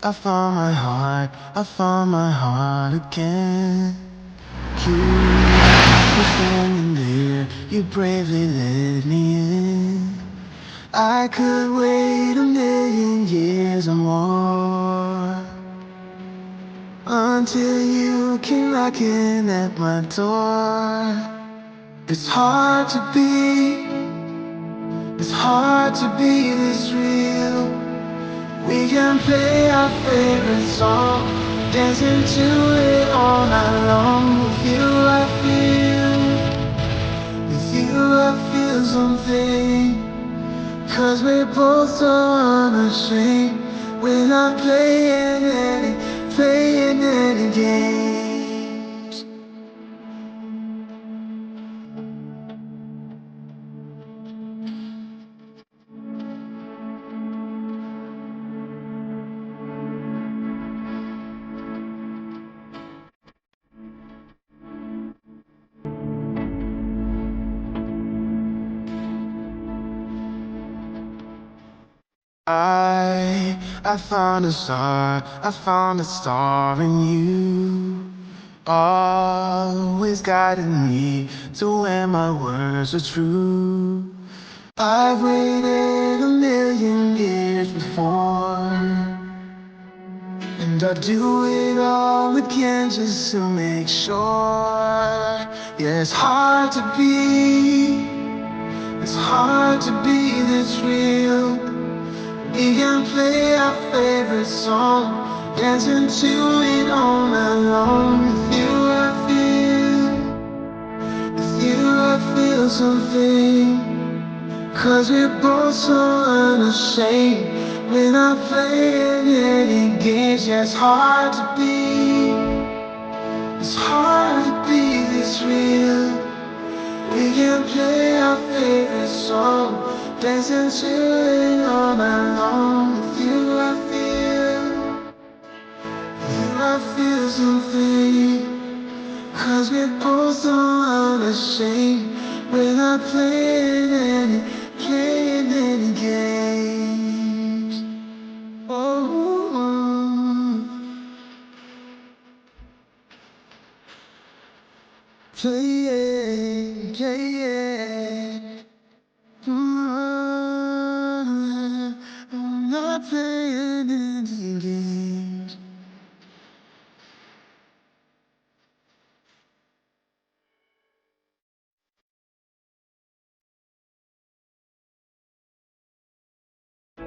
I found my heart again. You were standing there, you bravely let me in. I could wait a million years or more until you came knocking at my door. It's hard to be this real. We can play our favorite song, dancing to it all night long. With you I feel something. 'Cause we're both so unashamed. We're not playing any games. I found a star in you. Always guiding me to where my words are true. I've waited a million years before, and I'll do it all again just to make sure. Yeah, it's hard to be this real. We can play our favorite song, dancing to it all night long. With you I feel something. 'Cause we're both so unashamed. We're not playing any games. Yeah, it's hard to be this real. We can play our favorite song, dancing to it all night long. With you I feel something. 'Cause we're both so unashamed. We're not playing any games. Oh, playing. I'm not playing any games.